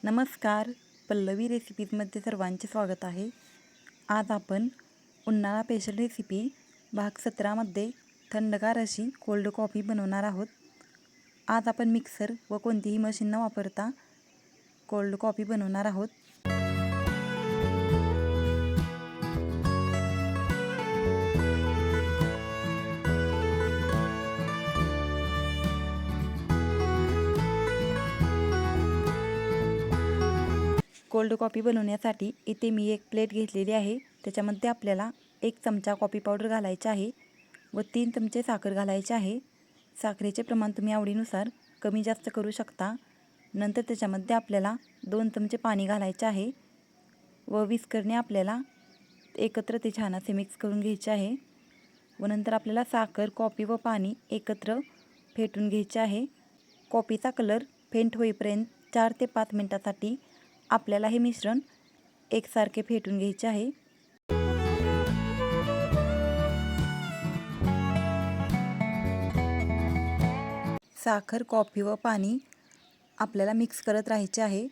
नमस्कार, पल्लवी रेसिपीजमध्ये सर्वांचे स्वागत आहे. आज आपण उन्हाळा स्पेशल रेसिपी भाग 17मध्ये थंडगार अशी कोल्ड कॉफी बनवणार आहोत. आज आपण मिक्सर व कोणतीही मशीन न वापरता कोल्ड कॉफी बनवणार आहोत. कोल्ड कॉफी बनवण्यासाठी इथे मी एक प्लेट घेतलेली आहे. त्याच्यामध्ये आपल्याला 1 चमचा कॉफी पावडर घालायची आहे व 3 चमचे साखर घालायचे आहे. साखरेचे प्रमाण तुम्ही आवडीनुसार कमी जास्त करू शकता. नंतर त्याच्यामध्ये आपल्याला 2 चमचे पाणी घालायचे आहे व विस्करने आपल्याला एकत्र ते छान असे मिक्स करून घ्यायचे आहे. व नंतर आपल्याला साखर, कॉफी व पाणी एकत्र फेटून घ्यायचे आहे. कॉफीचा कलर फेंट होईपर्यंत 4 ते 5 मिनिटासाठी आपल्याला हे मिश्रण एकसारखे फेटून घ्यायचे आहे. साखर, कॉफी व पाणी आपल्याला मिक्स करत राहायचे आहे.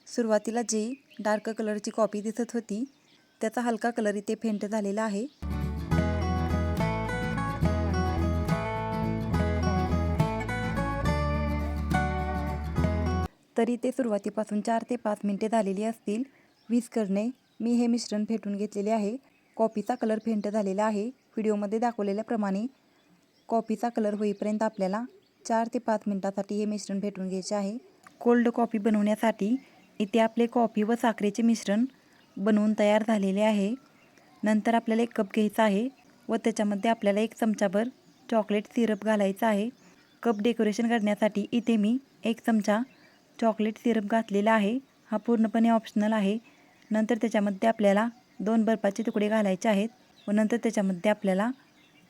सुरुवातीला जी डार्क कलरची कॉफी दिसत होती त्याचा हलका कलर इथे फेंट झालेला आहे. तरी ते सुरुवातीपासून 4 ते 5 मिनिटे झालेली असतील. विस्करने मी हे मिश्रण फेटून घेतलेले आहे. कॉफीचा कलर फेंट झालेला आहे. व्हिडिओमध्ये दाखवलेल्याप्रमाणे कॉफीचा कलर होईपर्यंत आपल्याला 4 ते 5 मिनिटासाठी हे मिश्रण फेटून घ्यायचे आहे. कोल्ड कॉफी बनवण्यासाठी इथे आपले कॉफी व साखरेचे मिश्रण बनवून तयार झालेले आहे. नंतर आपल्याला 1 कप घ्यायचा आहे व त्याच्यामध्ये आपल्याला 1 चमचाभर चॉकलेट सिरप घालायचा आहे. कप डेकोरेशन करण्यासाठी इथे मी 1 चमचा चॉकलेट सिरप घातलेला आहे. हा पूर्णपणे ऑप्शनल आहे. नंतर त्याच्यामध्ये आपल्याला 2 बर्फाचे तुकडे घालायचे आहेत व नंतर त्याच्यामध्ये आपल्याला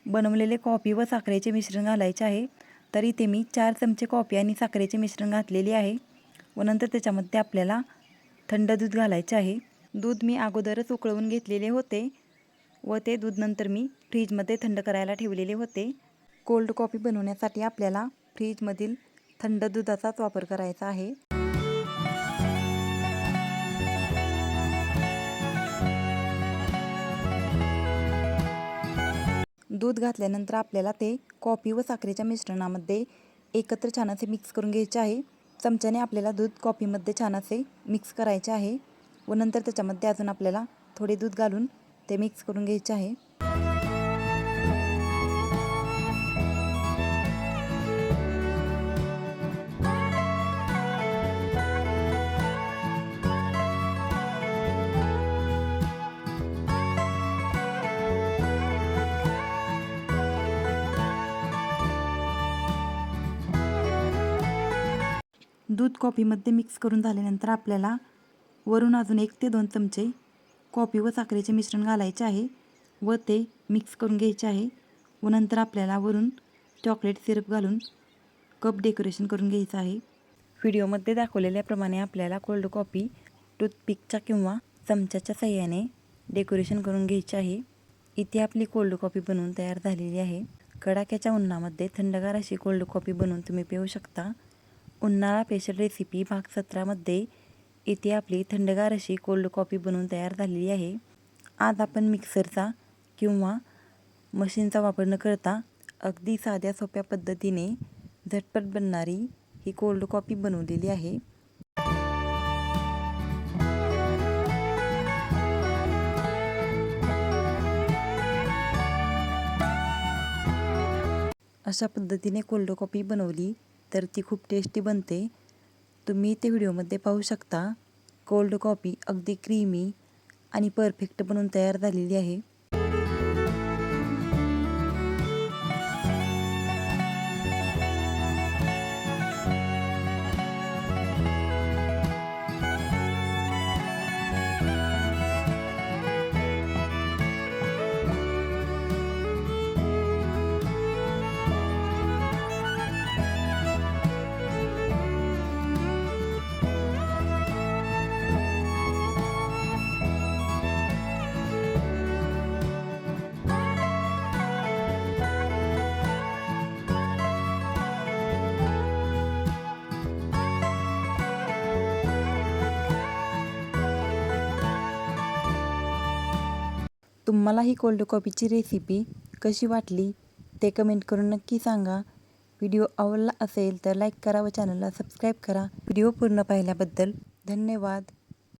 बनवलेले कॉफी व साखरेचे मिश्रण घालायचे आहे. तर इथे मी 4 चमचे कॉफी आणि साखरेचे मिश्रण घातलेले आहे व नंतर त्याच्यामध्ये आपल्याला थंड दूध घालायचे आहे. दूध मी अगोदरच उकळवून घेतलेले होते व ते दूध नंतर मी फ्रीजमध्ये थंड करायला ठेवलेले होते. कोल्ड कॉफी बनवण्यासाठी आपल्याला फ्रीजमधील थंड दुधाचाच वापर करायचा आहे. दूध घातल्यानंतर आपल्याला ते कॉफी व साखरेच्या मिश्रणामध्ये एकत्र छान असे मिक्स करून घ्यायचे आहे. चमच्याने आपल्याला दूध कॉफीमध्ये छान असे मिक्स करायचे आहे व नंतर त्याच्यामध्ये अजून आपल्याला थोडे दूध घालून ते मिक्स करून घ्यायचे आहे. दूध कॉफीमध्ये मिक्स करून झाल्यानंतर आपल्याला वरून अजून 1 ते 2 चमचे कॉफी व साखरेचे मिश्रण घालायचे आहे व ते मिक्स करून घ्यायचे आहे व नंतर आपल्याला वरून चॉकलेट सिरप घालून कप डेकोरेशन करून घ्यायचं आहे. व्हिडिओमध्ये दाखवलेल्याप्रमाणे आपल्याला कोल्ड कॉफी टूथपिकच्या किंवा चमच्याच्या साहाय्याने डेकोरेशन करून घ्यायचे आहे. इथे आपली कोल्ड कॉफी बनवून तयार झालेली आहे. कडाक्याच्या उन्हामध्ये थंडगार अशी कोल्ड कॉफी बनवून तुम्ही पिऊ शकता. उन्हाळा स्पेशल रेसिपी भाग 17मध्ये इथे आपली थंडगार अशी कोल्ड कॉफी बनवून तयार झालेली आहे. आज आपण मिक्सरचा किंवा मशीनचा वापर न करता अगदी साध्या सोप्या पद्धतीने झटपट बनणारी ही कोल्ड कॉफी बनवलेली आहे. अशा पद्धतीने कोल्ड कॉफी बनवली तर ती खूप टेस्टी बनते. तुम्ही ते व्हिडिओमध्ये पाहू शकता. कोल्ड कॉफी अगदी क्रीमी आणि परफेक्ट बनवून तयार झालेली आहे. तुम्हाला ही कोल्ड कॉफीची रेसिपी कशी वाटली ते कमेंट करून नक्की सांगा. व्हिडिओ आवडला असेल तर लाईक करा व चॅनलला सबस्क्राईब करा. व्हिडिओ पूर्ण पाहिल्याबद्दल धन्यवाद.